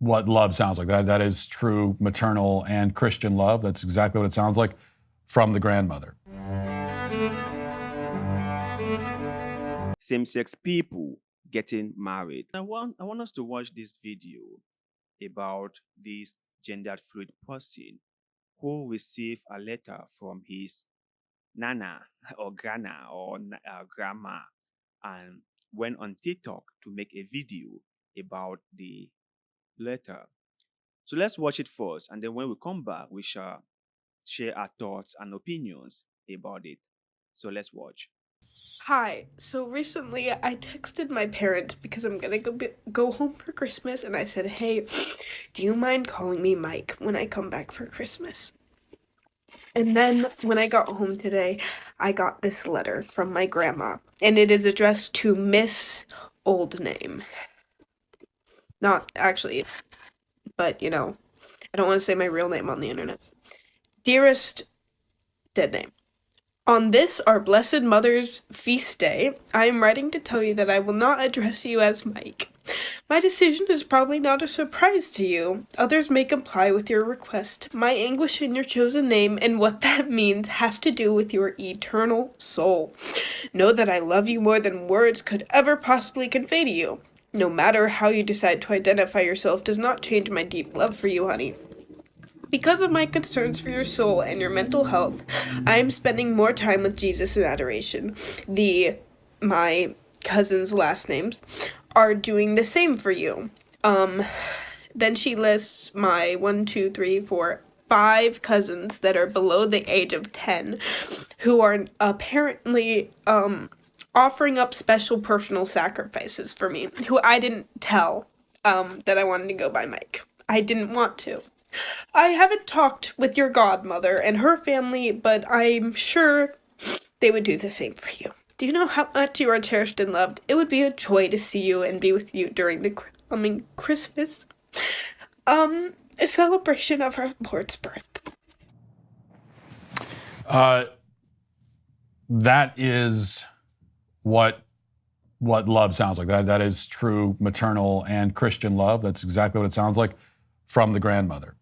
what love sounds like. That is true maternal and Christian love. That's exactly what it sounds like from the grandmother. Same-sex people getting married. I want us to watch this video about this gendered fluid person who received a letter from his nana or grana or grandma and went on TikTok to make a video about the letter. So let's watch it first, and then when we come back, we shall share our thoughts and opinions about it. So let's watch. Hi. So recently I texted my parents because I'm gonna go home for Christmas, and I said, "Hey, do you mind calling me Mike when I come back for Christmas?" And then when I got home today, I got this letter from my grandma, and it is addressed to Miss Old Name. Not actually, but I don't want to say my real name on the internet. Dearest dead name. On this, our Blessed Mother's feast day, I am writing to tell you that I will not address you as Mike. My decision is probably not a surprise to you. Others may comply with your request. My anguish in your chosen name and what that means has to do with your eternal soul. Know that I love you more than words could ever possibly convey to you. No matter how you decide to identify yourself does not change my deep love for you, honey. Because of my concerns for your soul and your mental health, I am spending more time with Jesus in adoration. My cousin's last names are doing the same for you. Then she lists my 5 cousins that are below the age of 10 who are apparently offering up special personal sacrifices for me, who I didn't tell that I wanted to go by Mike. I didn't want to. I haven't talked with your godmother and her family, but I'm sure they would do the same for you. Do you know how much you are cherished and loved? It would be a joy to see you and be with you during the coming Christmas, a celebration of our Lord's birth. That is what love sounds like. That is true maternal and Christian love. That's exactly what it sounds like from the grandmother.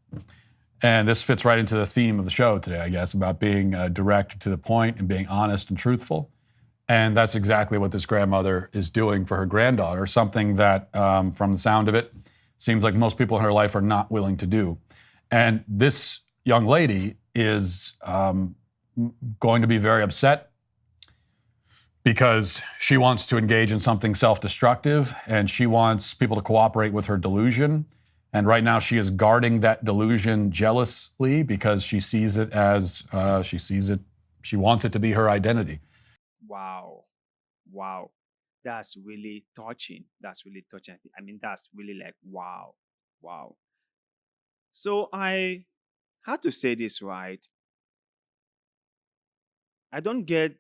And this fits right into the theme of the show today, I guess, about being direct to the point and being honest and truthful. And that's exactly what this grandmother is doing for her granddaughter, something that, from the sound of it, seems like most people in her life are not willing to do. And this young lady is going to be very upset because she wants to engage in something self-destructive and she wants people to cooperate with her delusion. And right now she is guarding that delusion jealously because she sees it as, she wants it to be her identity. Wow. Wow. That's really touching. That's really touching. I mean, that's really like, wow. Wow. So I had to say this right. I don't get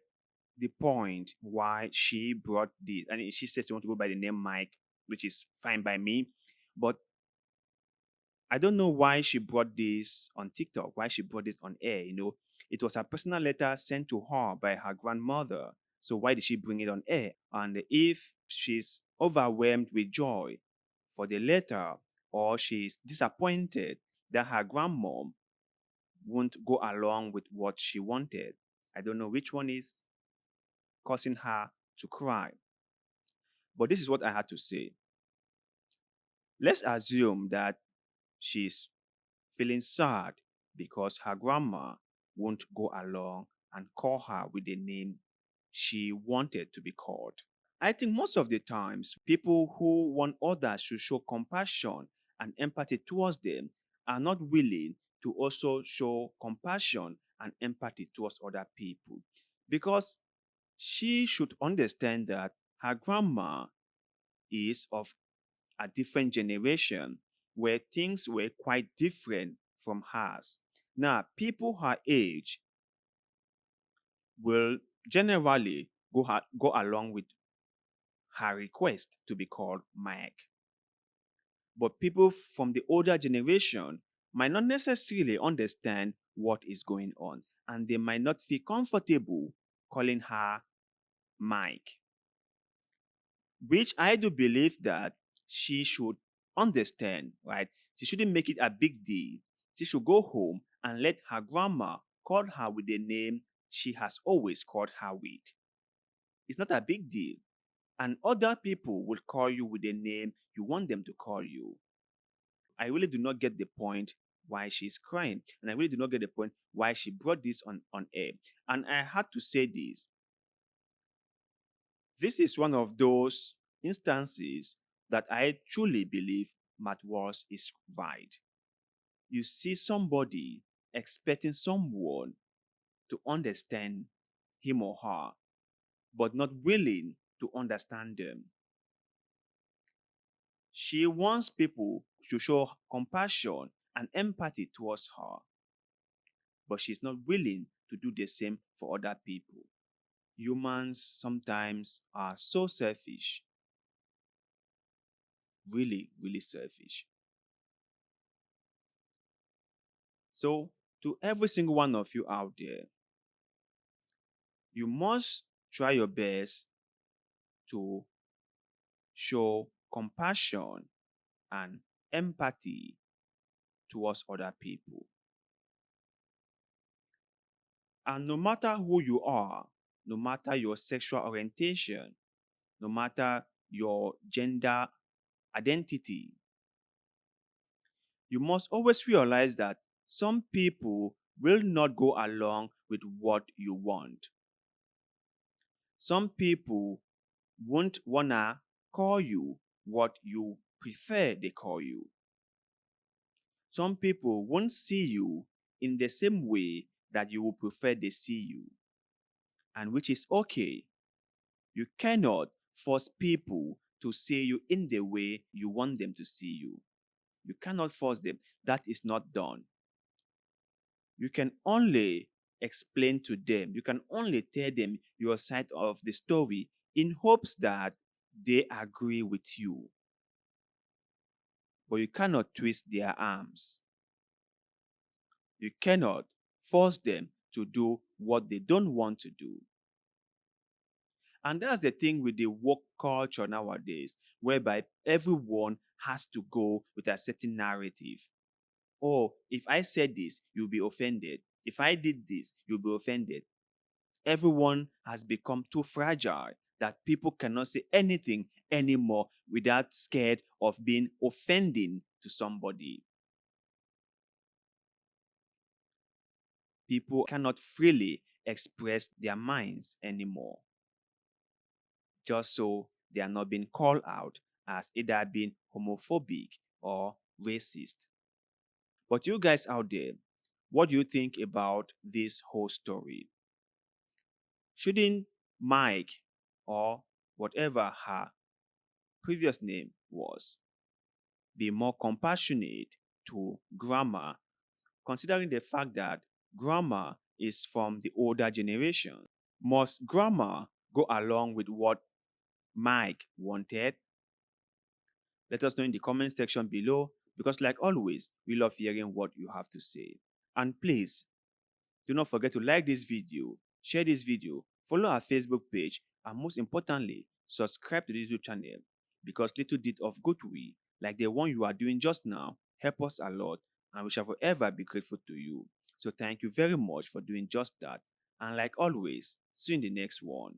the point why she brought this. I mean, she says she wants to go by the name Mike, which is fine by me. But I don't know why she brought this on TikTok, why she brought this on air. It was a personal letter sent to her by her grandmother. So why did she bring it on air? And if she's overwhelmed with joy for the letter, or she's disappointed that her grandmom won't go along with what she wanted, I don't know which one is causing her to cry. But this is what I had to say. Let's assume that she's feeling sad because her grandma won't go along and call her with the name she wanted to be called. I think most of the times, people who want others to show compassion and empathy towards them are not willing to also show compassion and empathy towards other people. Because she should understand that her grandma is of a different generation where things were quite different from hers. Now, people her age will generally go along with her request to be called Mike. But people from the older generation might not necessarily understand what is going on, and they might not feel comfortable calling her Mike. Which I do believe that she should understand, right? She shouldn't make it a big deal. She should go home and let her grandma call her with the name she has always called her with. It's not a big deal. And other people will call you with the name you want them to call you. I really do not get the point why she's crying. And I really do not get the point why she brought this on air. And I had to say this. This is one of those instances that I truly believe Matt Walsh is right. You see somebody expecting someone to understand him or her, but not willing to understand them. She wants people to show compassion and empathy towards her, but she's not willing to do the same for other people. Humans sometimes are so selfish, really, really selfish. So, to every single one of you out there, you must try your best to show compassion and empathy towards other people. And no matter who you are, no matter your sexual orientation, no matter your gender identity, you must always realize that some people will not go along with what you want. Some people won't wanna call you what you prefer they call you. Some people won't see you in the same way that you would prefer they see you, and which is okay. You cannot force people to see you in the way you want them to see you. You cannot force them. That is not done. You can only explain to them, you can only tell them your side of the story in hopes that they agree with you. But you cannot twist their arms. You cannot force them to do what they don't want to do. And that's the thing with the work culture nowadays, whereby everyone has to go with a certain narrative. Oh, if I said this, you'll be offended. If I did this, you'll be offended. Everyone has become too fragile that people cannot say anything anymore without scared of being offending to somebody. People cannot freely express their minds anymore, just so they are not being called out as either being homophobic or racist. But you guys out there, what do you think about this whole story? Shouldn't Mike, or whatever her previous name was, be more compassionate to Grandma, considering the fact that Grandma is from the older generation? Must Grandma go along with what Mike wanted? Let us know in the comment section below, because like always, we love hearing what you have to say. And please, do not forget to like this video, share this video, follow our Facebook page, and most importantly, subscribe to this YouTube channel, because little deed of goodwill, like the one you are doing just now, help us a lot, and we shall forever be grateful to you. So thank you very much for doing just that. And like always, see you in the next one.